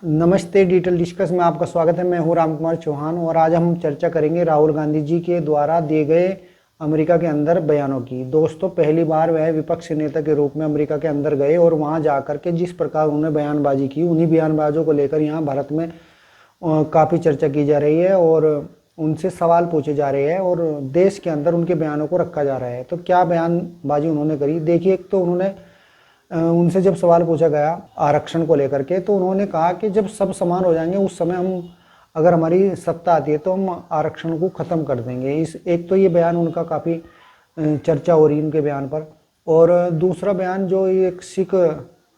नमस्ते, detail discuss में आपका स्वागत है। मैं हूं राम कुमार चौहान और आज हम चर्चा करेंगे राहुल गांधी जी के द्वारा दिए गए अमेरिका के अंदर बयानों की। दोस्तों, पहली बार वह विपक्षी नेता के रूप में अमेरिका के अंदर गए और वहां जाकर के जिस प्रकार उन्होंने बयानबाजी की, उन्हीं बयानबाजों को लेकर यहाँ भारत में काफ़ी चर्चा की जा रही है और उनसे सवाल पूछे जा रहे हैं और देश के अंदर उनके बयानों को रखा जा रहा है। तो क्या बयानबाजी उन्होंने करी, देखिए। एक तो उन्होंने उनसे जब सवाल पूछा गया आरक्षण को लेकर के, तो उन्होंने कहा कि जब सब समान हो जाएंगे उस समय हम, अगर हमारी सत्ता आती है तो हम आरक्षण को ख़त्म कर देंगे। इस एक तो ये बयान उनका काफ़ी चर्चा हो रही है उनके बयान पर। और दूसरा बयान जो एक सिख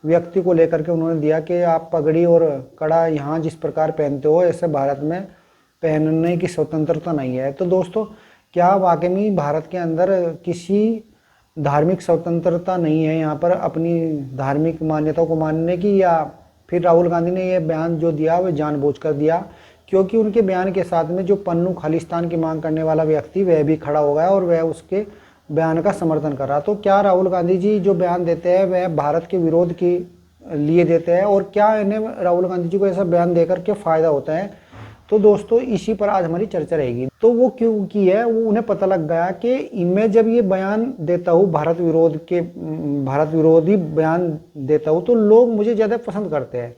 व्यक्ति को लेकर के उन्होंने दिया कि आप पगड़ी और कड़ा यहाँ जिस प्रकार पहनते हो, ऐसे भारत में पहनने की स्वतंत्रता नहीं है। तो दोस्तों, क्या वाकई में भारत के अंदर किसी धार्मिक स्वतंत्रता नहीं है यहाँ पर अपनी धार्मिक मान्यताओं को मानने की, या फिर राहुल गांधी ने यह बयान जो दिया वह जानबूझकर दिया? क्योंकि उनके बयान के साथ में जो पन्नू खालिस्तान की मांग करने वाला व्यक्ति वह भी खड़ा हो गया और वह उसके बयान का समर्थन कर रहा। तो क्या राहुल गांधी जी जो बयान देते हैं वह भारत के विरोध के लिए देते हैं, और क्या इन्हें राहुल गांधी जी को ऐसा बयान देकर के फायदा होता है? तो दोस्तों, इसी पर आज हमारी चर्चा रहेगी। तो वो क्यों की है, वो उन्हें पता लग गया कि मैं जब ये बयान देता हूँ, भारत विरोधी बयान देता हूँ, तो लोग मुझे ज़्यादा पसंद करते हैं।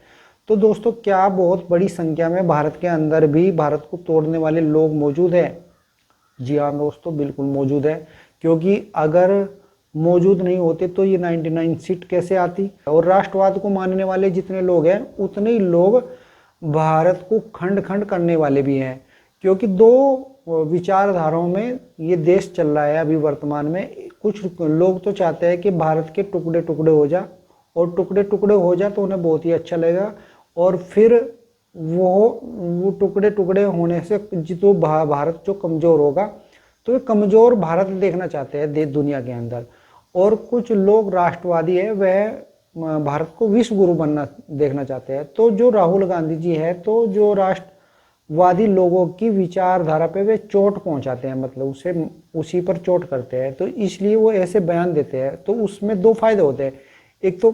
तो दोस्तों, क्या बहुत बड़ी संख्या में भारत के अंदर भी भारत को तोड़ने वाले लोग मौजूद हैं? जी हाँ दोस्तों, बिल्कुल मौजूद है। क्योंकि अगर मौजूद नहीं होते तो ये 99 सीट कैसे आती? और राष्ट्रवाद को मानने वाले जितने लोग हैं उतने ही लोग भारत को खंड खंड करने वाले भी हैं। क्योंकि दो विचारधाराओं में ये देश चल रहा है अभी वर्तमान में। कुछ लोग तो चाहते हैं कि भारत के टुकड़े टुकड़े हो जा, और टुकड़े टुकड़े हो जा तो उन्हें बहुत ही अच्छा लगेगा, और फिर वो टुकड़े टुकड़े होने से जो भारत जो कमज़ोर होगा, तो ये कमज़ोर भारत देखना चाहते हैं दुनिया के अंदर। और कुछ लोग राष्ट्रवादी है, वह भारत को विश्व गुरु बनना देखना चाहते हैं। तो जो राहुल गांधी जी है, तो जो राष्ट्रवादी लोगों की विचारधारा पे वे चोट पहुंचाते हैं, मतलब उसी पर चोट करते हैं। तो इसलिए वो ऐसे बयान देते हैं। तो उसमें दो फायदे होते हैं। एक तो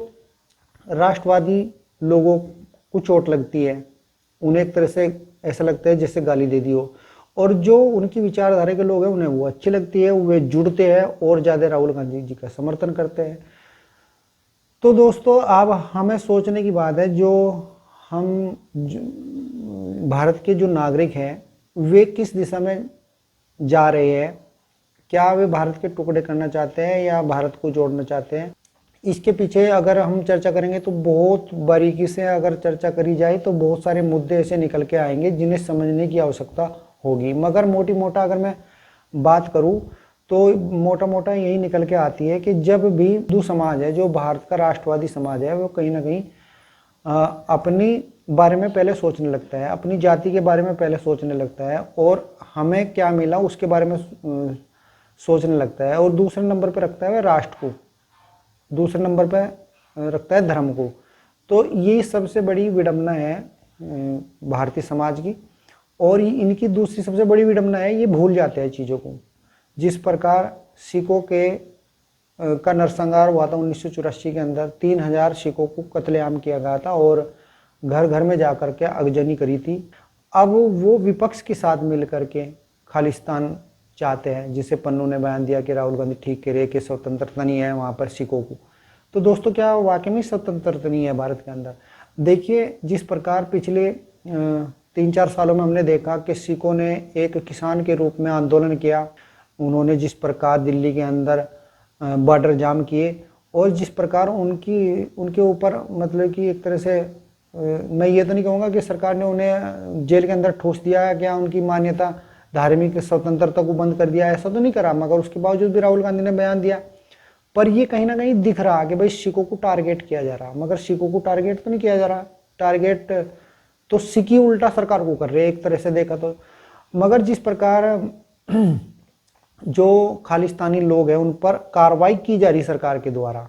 राष्ट्रवादी लोगों को चोट लगती है, उन्हें एक तरह से ऐसा लगता है जैसे गाली दे दी हो, और जो उनकी विचारधारा के लोग हैं उन्हें वो अच्छी लगती है, वे जुड़ते हैं और ज़्यादा राहुल गांधी जी का समर्थन करते हैं। तो दोस्तों, अब हमें सोचने की बात है, भारत के जो नागरिक हैं वे किस दिशा में जा रहे हैं? क्या वे भारत के टुकड़े करना चाहते हैं या भारत को जोड़ना चाहते हैं? इसके पीछे अगर हम चर्चा करेंगे तो बहुत बारीकी से अगर चर्चा करी जाए तो बहुत सारे मुद्दे ऐसे निकल के आएंगे जिन्हें समझने की आवश्यकता होगी। मगर मोटी मोटा अगर मैं बात करूं तो मोटा मोटा यही निकल के आती है कि जब भी हिंदू समाज है, जो भारत का राष्ट्रवादी समाज है, वो कहीं ना कहीं अपनी बारे में पहले सोचने लगता है, अपनी जाति के बारे में पहले सोचने लगता है, और हमें क्या मिला उसके बारे में सोचने लगता है, और दूसरे नंबर पर रखता है राष्ट्र को, दूसरे नंबर पर रखता है धर्म को। तो ये सबसे बड़ी विडंबना है भारतीय समाज की। और इनकी दूसरी सबसे बड़ी विडंबना है, ये भूल जाते हैं चीज़ों को। जिस प्रकार सिखों का नरसंहार हुआ था 1984 के अंदर, 3000 सिखों को कत्लेआम किया गया था और घर घर में जाकर के आगजनी करी थी। अब वो विपक्ष के साथ मिल करके खालिस्तान चाहते हैं, जिसे पन्नू ने बयान दिया कि राहुल गांधी ठीक कह रहे हैं कि स्वतंत्रता नहीं है वहाँ पर सिखों को। तो दोस्तों, क्या वाकई में स्वतंत्रता नहीं है भारत के अंदर? देखिए, जिस प्रकार पिछले 3-4 सालों में हमने देखा कि सिखों ने एक किसान के रूप में आंदोलन किया, उन्होंने जिस प्रकार दिल्ली के अंदर बॉर्डर जाम किए, और जिस प्रकार उनके ऊपर मतलब कि एक तरह से मैं ये तो नहीं कहूँगा कि सरकार ने उन्हें जेल के अंदर ठूस दिया, क्या उनकी मान्यता धार्मिक स्वतंत्रता को बंद कर दिया, ऐसा तो नहीं करा। मगर उसके बावजूद भी राहुल गांधी ने बयान दिया। पर ये कहीं ना कहीं दिख रहा कि भाई सिखों को टारगेट किया जा रहा, मगर सिखों को टारगेट तो नहीं किया जा रहा। टारगेट तो सिखी उल्टा सरकार को कर रहे हैं एक तरह से देखा तो। मगर जिस प्रकार जो खालिस्तानी लोग हैं उन पर कार्रवाई की जा रही सरकार के द्वारा,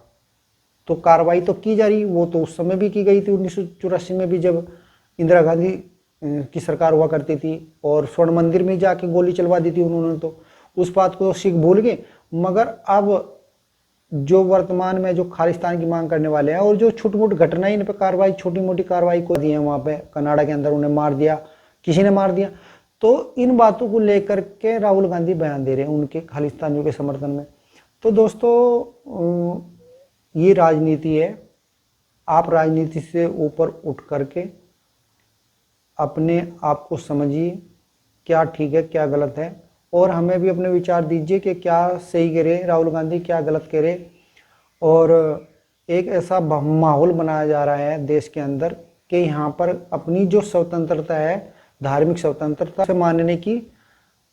तो कार्रवाई तो की जा रही, वो तो उस समय भी की गई थी 1984 में भी, जब इंदिरा गांधी की सरकार हुआ करती थी, और स्वर्ण मंदिर में जाके गोली चलवा दी थी उन्होंने। तो उस बात को सिख भूल गए। मगर अब जो वर्तमान में जो खालिस्तान की मांग करने वाले हैं, और जो छोटी मोटी घटना इन पर कार्रवाई, छोटी मोटी कार्रवाई को दी है वहाँ पे कनाडा के अंदर, उन्हें मार दिया, किसी ने मार दिया, तो इन बातों को लेकर के राहुल गांधी बयान दे रहे हैं उनके खालिस्तानियों के समर्थन में। तो दोस्तों ये राजनीति है। आप राजनीति से ऊपर उठ करके अपने आप को समझिए, क्या ठीक है क्या गलत है, और हमें भी अपने विचार दीजिए कि क्या सही कह रहे राहुल गांधी, क्या गलत कह रहे। और एक ऐसा माहौल बनाया जा रहा है देश के अंदर कि यहाँ पर अपनी जो स्वतंत्रता है, धार्मिक स्वतंत्रता से मानने की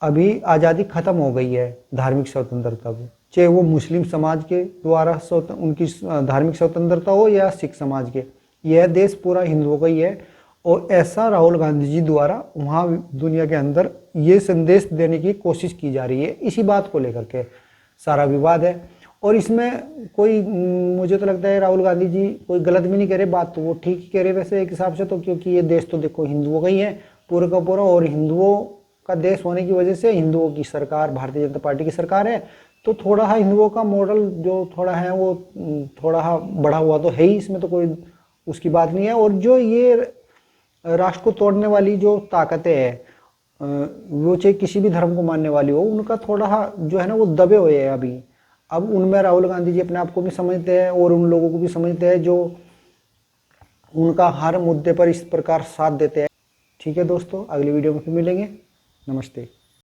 अभी आज़ादी खत्म हो गई है, धार्मिक स्वतंत्रता को, चाहे वो मुस्लिम समाज के द्वारा उनकी धार्मिक स्वतंत्रता हो या सिख समाज के। यह देश पूरा हिंदुओं का ही है, और ऐसा राहुल गांधी जी द्वारा वहाँ दुनिया के अंदर ये संदेश देने की कोशिश की जा रही है। इसी बात को लेकर के सारा विवाद है, और इसमें कोई मुझे तो लगता है राहुल गांधी जी कोई गलत भी नहीं कह रहे, बात तो वो ठीक ही कह रहे वैसे एक हिसाब से तो, क्योंकि ये देश तो देखो हिंदुओं का ही है पूरा का पूरा, और हिंदुओं का देश होने की वजह से हिंदुओं की सरकार भारतीय जनता पार्टी की सरकार है, तो थोड़ा सा हिंदुओं का मॉडल जो थोड़ा है वो थोड़ा बढ़ा हुआ तो है ही, इसमें तो कोई उसकी बात नहीं है। और जो ये राष्ट्र को तोड़ने वाली जो ताकतें हैं, वो चाहे किसी भी धर्म को मानने वाली हो, उनका थोड़ा जो है ना वो दबे हुए हैं अभी। अब उनमें राहुल गांधी जी अपने आप को भी समझते हैं और उन लोगों को भी समझते हैं जो उनका हर मुद्दे पर इस प्रकार साथ देते हैं। ठीक है दोस्तों, अगली वीडियो में फिर मिलेंगे। नमस्ते।